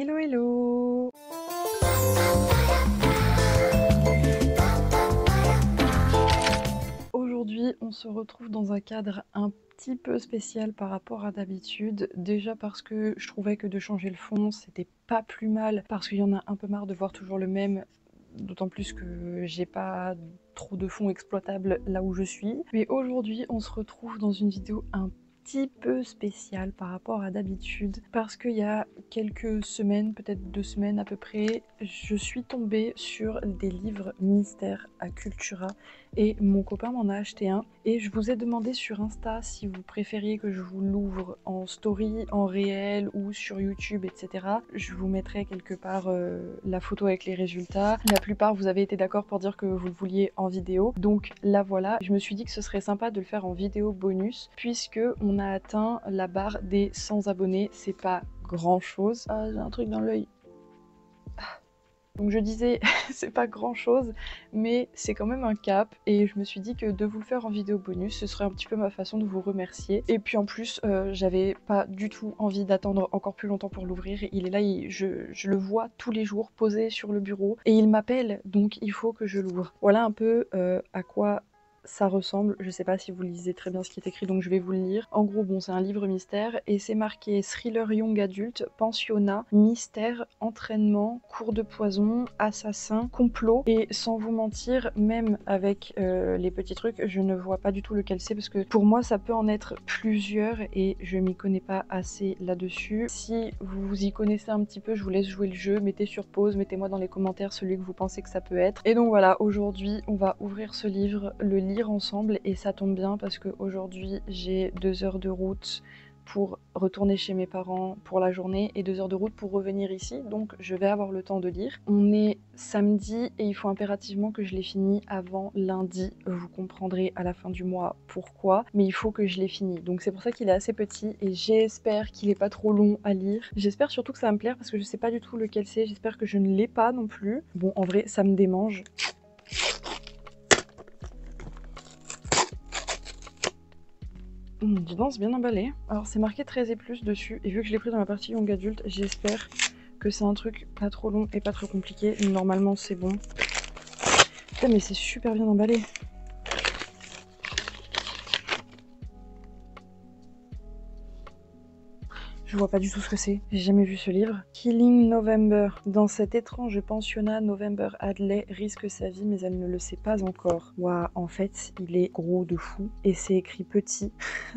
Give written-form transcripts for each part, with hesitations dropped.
Hello hello. Aujourd'hui, on se retrouve dans un cadre un petit peu spécial par rapport à d'habitude. Déjà parce que je trouvais que de changer le fond, c'était pas plus mal, parce qu'il y en a un peu marre de voir toujours le même, d'autant plus que j'ai pas trop de fond exploitable là où je suis. Mais aujourd'hui, on se retrouve dans une vidéo un petit peu spéciale par rapport à d'habitude, parce qu'il y a quelques semaines, peut-être 2 semaines à peu près, je suis tombée sur des livres mystères à Cultura et mon copain m'en a acheté un et je vous ai demandé sur Insta si vous préfériez que je vous l'ouvre en story, en réel ou sur YouTube, etc. Je vous mettrai quelque part la photo avec les résultats. La plupart vous avez été d'accord pour dire que vous le vouliez en vidéo, donc là voilà. Je me suis dit que ce serait sympa de le faire en vidéo bonus puisque on a atteint la barre des 100 abonnés. C'est pas grand chose. Ah, j'ai un truc dans l'œil. Donc je disais, c'est pas grand chose, mais c'est quand même un cap, et je me suis dit que de vous le faire en vidéo bonus, ce serait un petit peu ma façon de vous remercier. Et puis en plus, j'avais pas du tout envie d'attendre encore plus longtemps pour l'ouvrir. Il est là, je le vois tous les jours posé sur le bureau, et il m'appelle, donc il faut que je l'ouvre. Voilà un peu à quoi ça ressemble. Je sais pas si vous lisez très bien ce qui est écrit, donc je vais vous le lire. En gros, bon, c'est un livre mystère et c'est marqué thriller young adulte, pensionnat, mystère, entraînement, cours de poison, assassin, complot. Et sans vous mentir, même avec les petits trucs, je ne vois pas du tout lequel c'est, parce que pour moi ça peut en être plusieurs et je m'y connais pas assez là-dessus. Si vous vous y connaissez un petit peu, je vous laisse jouer le jeu, mettez sur pause, mettez-moi dans les commentaires celui que vous pensez que ça peut être. Et donc voilà, aujourd'hui on va ouvrir ce livre, le lire ensemble, et ça tombe bien parce qu'aujourd'hui j'ai 2 heures de route pour retourner chez mes parents pour la journée et 2 heures de route pour revenir ici, donc je vais avoir le temps de lire. On est samedi et il faut impérativement que je l'ai fini avant lundi. Vous comprendrez à la fin du mois pourquoi, mais il faut que je l'ai fini. Donc c'est pour ça qu'il est assez petit et j'espère qu'il est pas trop long à lire. J'espère surtout que ça va me plaire parce que je sais pas du tout lequel c'est, j'espère que je ne l'ai pas non plus. Bon, en vrai, ça me démange. Dis donc, c'est bien emballé. Alors c'est marqué 13 et plus dessus, et vu que je l'ai pris dans la partie young adulte, j'espère que c'est un truc pas trop long et pas trop compliqué. Normalement c'est bon. Putain, mais c'est super bien emballé. Je vois pas du tout ce que c'est, j'ai jamais vu ce livre. Killing November. Dans cet étrange pensionnat, November Hadley risque sa vie, mais elle ne le sait pas encore. Waouh, en fait, il est gros de fou. Et c'est écrit petit,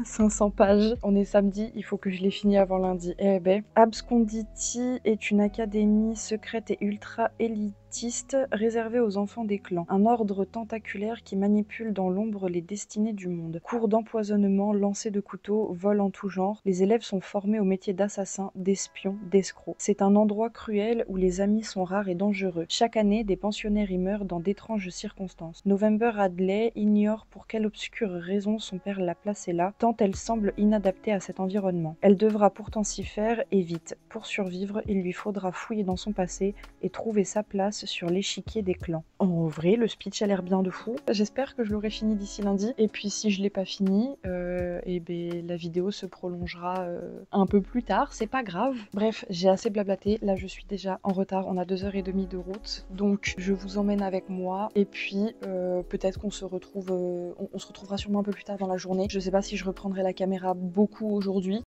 500 pages. On est samedi, il faut que je l'ai fini avant lundi. Eh ben, Absconditi est une académie secrète et ultra élitiste réservée aux enfants des clans. Un ordre tentaculaire qui manipule dans l'ombre les destinées du monde. Cours d'empoisonnement, lancers de couteaux, vols en tout genre. Les élèves sont formés au métier d'assassins, d'espions, d'escrocs. C'est un endroit cruel où les amis sont rares et dangereux. Chaque année, des pensionnaires y meurent dans d'étranges circonstances. November Hadley ignore pour quelle obscure raison son père l'a placée là, tant elle semble inadaptée à cet environnement. Elle devra pourtant s'y faire, et vite. Pour survivre, il lui faudra fouiller dans son passé et trouver sa place sur l'échiquier des clans. En vrai, le speech a l'air bien de fou. J'espère que je l'aurai fini d'ici lundi. Et puis si je l'ai pas fini, et ben la vidéo se prolongera un peu plus tard, c'est pas grave. Bref, j'ai assez blablaté, là je suis déjà en retard, on a 2h30 de route, donc je vous emmène avec moi, et puis peut-être qu'on se retrouve, on se retrouvera sûrement un peu plus tard dans la journée. Je sais pas si je reprendrai la caméra beaucoup aujourd'hui.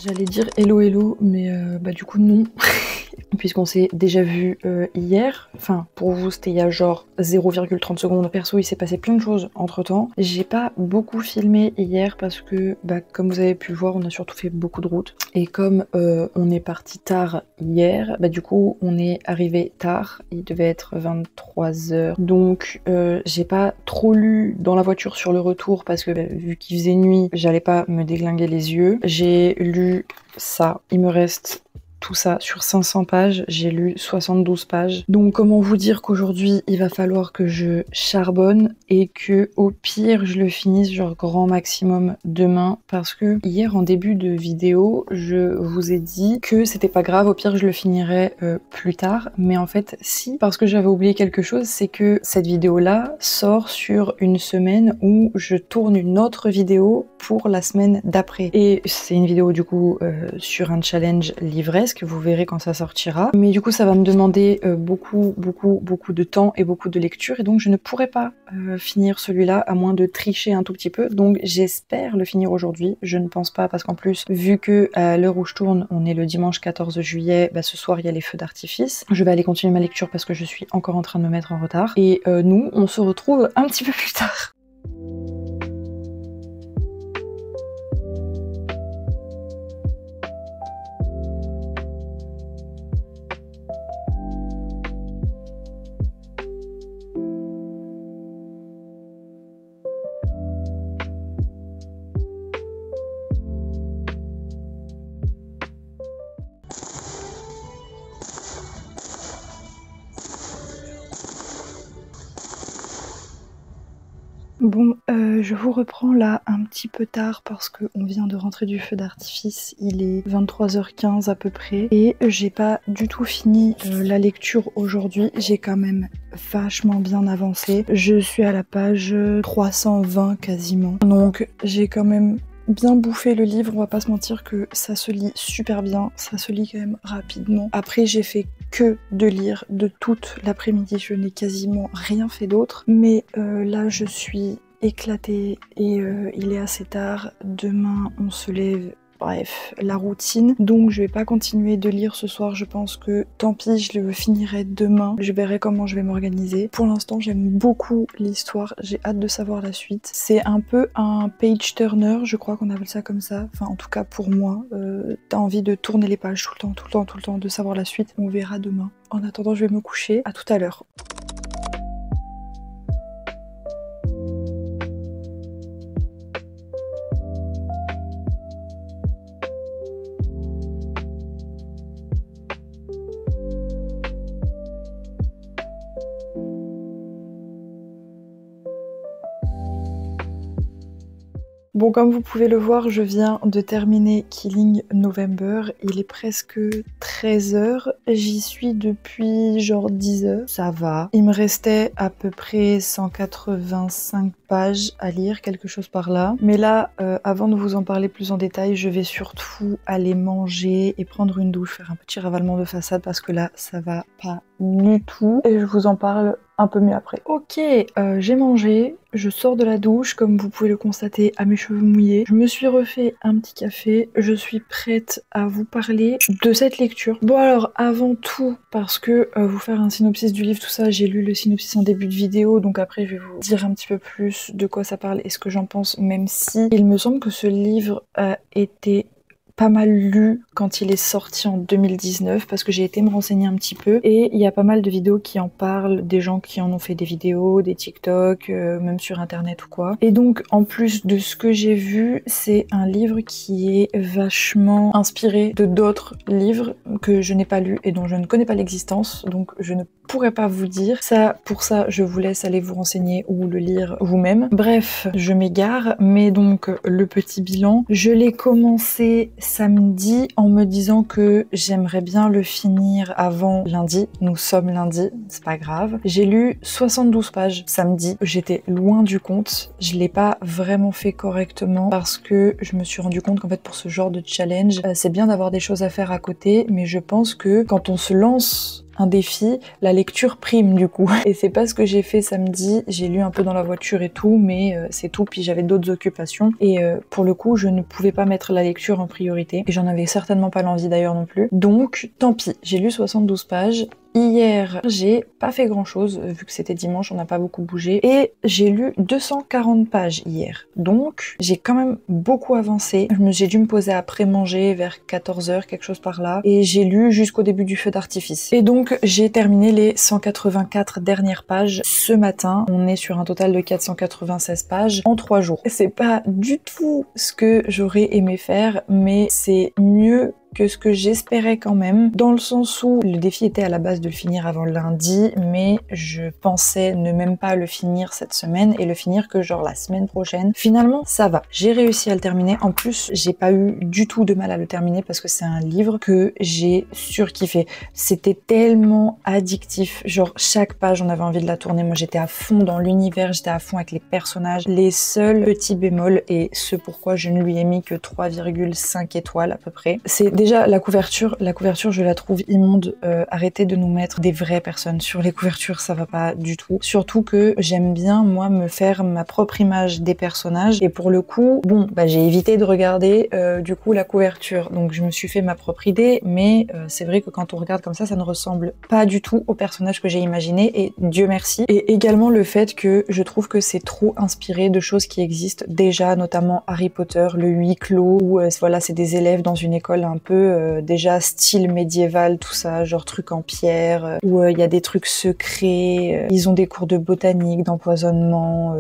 J'allais dire hello hello, mais bah du coup non. Puisqu'on s'est déjà vu hier, enfin pour vous c'était il y a genre 0,30 secondes. Perso il s'est passé plein de choses entre temps. J'ai pas beaucoup filmé hier parce que bah, comme vous avez pu le voir, on a surtout fait beaucoup de route. Et comme on est parti tard hier, bah du coup on est arrivé tard, il devait être 23h. Donc j'ai pas trop lu dans la voiture sur le retour parce que bah, vu qu'il faisait nuit, j'allais pas me déglinguer les yeux. J'ai lu ça, il me reste tout ça sur 500 pages, j'ai lu 72 pages. Donc comment vous dire qu'aujourd'hui il va falloir que je charbonne et que au pire je le finisse genre grand maximum demain, parce que hier en début de vidéo je vous ai dit que c'était pas grave, au pire je le finirais plus tard, mais en fait si, parce que j'avais oublié quelque chose, c'est que cette vidéo là sort sur une semaine où je tourne une autre vidéo pour la semaine d'après, et c'est une vidéo du coup sur un challenge livresque, vous verrez quand ça sortira, mais du coup ça va me demander beaucoup de temps et beaucoup de lecture, et donc je ne pourrai pas finir celui-là à moins de tricher un tout petit peu, donc j'espère le finir aujourd'hui. Je ne pense pas, parce qu'en plus vu que à l'heure où je tourne on est le dimanche 14 juillet, bah, ce soir il y a les feux d'artifice, je vais aller continuer ma lecture parce que je suis encore en train de me mettre en retard, et nous on se retrouve un petit peu plus tard. Bon, je vous reprends là un petit peu tard parce qu'on vient de rentrer du feu d'artifice, il est 23h15 à peu près, et j'ai pas du tout fini la lecture aujourd'hui, j'ai quand même vachement bien avancé. Je suis à la page 320 quasiment, donc j'ai quand même bien bouffé le livre, on va pas se mentir que ça se lit super bien, ça se lit quand même rapidement. Après j'ai fait que de lire de toute l'après-midi, je n'ai quasiment rien fait d'autre, mais là je suis éclatée et il est assez tard, demain on se lève, bref, la routine, donc je vais pas continuer de lire ce soir, je pense que tant pis, je le finirai demain, je verrai comment je vais m'organiser. Pour l'instant j'aime beaucoup l'histoire, j'ai hâte de savoir la suite. C'est un peu un page turner, je crois qu'on appelle ça comme ça, enfin en tout cas pour moi, t'as envie de tourner les pages tout le temps, de savoir la suite, on verra demain. En attendant je vais me coucher, à tout à l'heure. Bon, comme vous pouvez le voir, je viens de terminer Killing November, il est presque 13h, j'y suis depuis genre 10h, ça va. Il me restait à peu près 185 pages à lire, quelque chose par là. Mais là, avant de vous en parler plus en détail, je vais surtout aller manger et prendre une douche, faire un petit ravalement de façade parce que là, ça va pas du tout. Et je vous en parle un peu mieux après. Ok, j'ai mangé, je sors de la douche, comme vous pouvez le constater à mes cheveux mouillés. Je me suis refait un petit café, je suis prête à vous parler de cette lecture. Bon alors, avant tout, parce que vous faire un synopsis du livre, tout ça, j'ai lu le synopsis en début de vidéo, donc après je vais vous dire un petit peu plus de quoi ça parle et ce que j'en pense, même si il me semble que ce livre a été pas mal lu quand il est sorti en 2019 parce que j'ai été me renseigner un petit peu et il y a pas mal de vidéos qui en parlent, des gens qui en ont fait des vidéos, des TikTok, même sur internet ou quoi. Et donc en plus de ce que j'ai vu, c'est un livre qui est vachement inspiré de d'autres livres que je n'ai pas lus et dont je ne connais pas l'existence, donc je ne pourrais pas vous dire. Ça, pour ça, je vous laisse aller vous renseigner ou le lire vous-même. Bref, je m'égare, mais donc le petit bilan, je l'ai commencé samedi en me disant que j'aimerais bien le finir avant lundi. Nous sommes lundi, c'est pas grave. J'ai lu 72 pages samedi, j'étais loin du compte. Je l'ai pas vraiment fait correctement parce que je me suis rendu compte qu'en fait pour ce genre de challenge, c'est bien d'avoir des choses à faire à côté, mais je pense que quand on se lance un défi, la lecture prime du coup. Et c'est pas ce que j'ai fait samedi, j'ai lu un peu dans la voiture et tout, mais c'est tout, puis j'avais d'autres occupations. Et pour le coup, je ne pouvais pas mettre la lecture en priorité, et j'en avais certainement pas l'envie d'ailleurs non plus. Donc, tant pis, j'ai lu 72 pages. Hier, j'ai pas fait grand chose, vu que c'était dimanche, on n'a pas beaucoup bougé, et j'ai lu 240 pages hier. Donc, j'ai quand même beaucoup avancé. J'ai dû me poser après manger vers 14h, quelque chose par là, et j'ai lu jusqu'au début du feu d'artifice. Et donc, j'ai terminé les 184 dernières pages ce matin. On est sur un total de 496 pages en 3 jours. C'est pas du tout ce que j'aurais aimé faire, mais c'est mieux que ce que j'espérais quand même, dans le sens où le défi était à la base de le finir avant lundi, mais je pensais ne même pas le finir cette semaine et le finir que genre la semaine prochaine. Finalement, ça va. J'ai réussi à le terminer. En plus, j'ai pas eu du tout de mal à le terminer parce que c'est un livre que j'ai surkiffé. C'était tellement addictif. Genre, chaque page, on avait envie de la tourner. Moi, j'étais à fond dans l'univers, j'étais à fond avec les personnages. Les seuls petits bémols, et ce pourquoi je ne lui ai mis que 3,5 étoiles à peu près, c'est déjà la couverture. La couverture, je la trouve immonde. Arrêtez de nous mettre des vraies personnes sur les couvertures, ça va pas du tout. Surtout que j'aime bien, moi, me faire ma propre image des personnages. Et pour le coup, bon, bah, j'ai évité de regarder du coup la couverture. Donc je me suis fait ma propre idée, mais c'est vrai que quand on regarde comme ça ne ressemble pas du tout au personnage que j'ai imaginé, et Dieu merci. Et également le fait que je trouve que c'est trop inspiré de choses qui existent déjà, notamment Harry Potter, le huis clos, où voilà, c'est des élèves dans une école un peu déjà style médiéval, tout ça, genre truc en pierre, où il y a des trucs secrets, ils ont des cours de botanique, d'empoisonnement,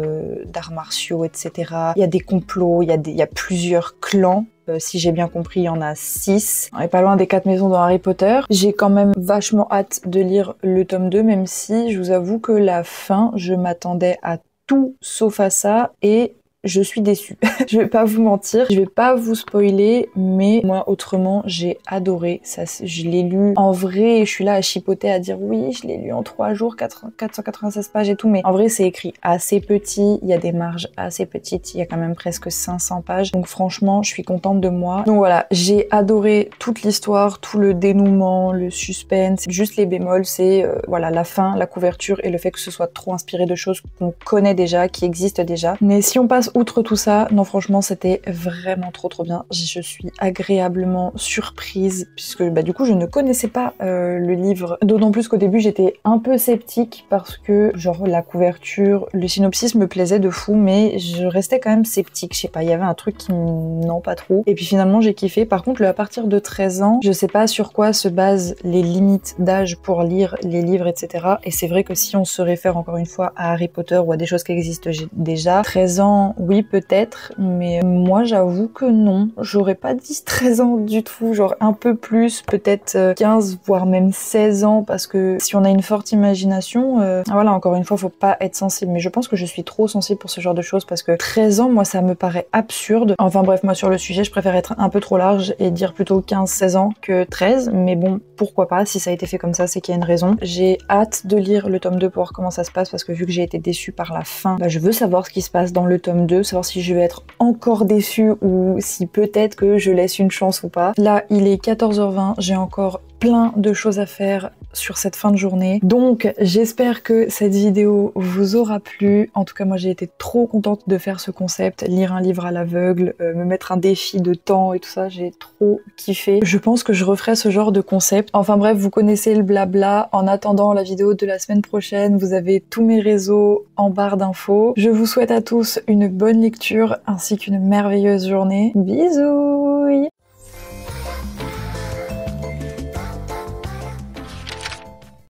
d'arts martiaux, etc. Il y a des complots, il y a plusieurs clans. Si j'ai bien compris, il y en a 6. On est pas loin des 4 maisons dans Harry Potter. J'ai quand même vachement hâte de lire le tome 2, même si je vous avoue que la fin, je m'attendais à tout sauf à ça, et je suis déçue. Je vais pas vous mentir, je vais pas vous spoiler, mais moi autrement j'ai adoré ça. Je l'ai lu en vrai, je suis là à chipoter à dire oui, je l'ai lu en 3 jours, 496 pages et tout, mais en vrai c'est écrit assez petit, il y a des marges assez petites, il y a quand même presque 500 pages, donc franchement je suis contente de moi. Donc voilà, j'ai adoré toute l'histoire, tout le dénouement, le suspense, juste les bémols, c'est voilà, la fin, la couverture et le fait que ce soit trop inspiré de choses qu'on connaît déjà, qui existent déjà. Mais si on passe outre tout ça, non franchement c'était vraiment trop bien. Je suis agréablement surprise puisque bah, du coup je ne connaissais pas le livre. D'autant plus qu'au début j'étais un peu sceptique parce que genre la couverture, le synopsis me plaisait de fou, mais je restais quand même sceptique. Je sais pas, il y avait un truc qui non pas trop. Et puis finalement j'ai kiffé. Par contre à partir de 13 ans, je sais pas sur quoi se basent les limites d'âge pour lire les livres, etc. Et c'est vrai que si on se réfère encore une fois à Harry Potter ou à des choses qui existent déjà, 13 ans, oui peut-être, mais moi j'avoue que non, j'aurais pas dit 13 ans du tout, genre un peu plus, peut-être 15 voire même 16 ans, parce que si on a une forte imagination, voilà, encore une fois faut pas être sensible, mais je pense que je suis trop sensible pour ce genre de choses, parce que 13 ans moi ça me paraît absurde. Enfin bref, moi sur le sujet je préfère être un peu trop large et dire plutôt 15-16 ans que 13, mais bon pourquoi pas, si ça a été fait comme ça c'est qu'il y a une raison. J'ai hâte de lire le tome 2 pour voir comment ça se passe, parce que vu que j'ai été déçue par la fin, bah, je veux savoir ce qui se passe dans le tome 2, savoir si je vais être encore déçue ou si peut-être que je laisse une chance ou pas. Là, il est 14h20, j'ai encore plein de choses à faire sur cette fin de journée. Donc, j'espère que cette vidéo vous aura plu. En tout cas, moi, j'ai été trop contente de faire ce concept, lire un livre à l'aveugle, me mettre un défi de temps et tout ça, j'ai trop kiffé. Je pense que je referai ce genre de concept. Enfin bref, vous connaissez le blabla. En attendant la vidéo de la semaine prochaine, vous avez tous mes réseaux en barre d'infos. Je vous souhaite à tous une bonne lecture ainsi qu'une merveilleuse journée. Bisous!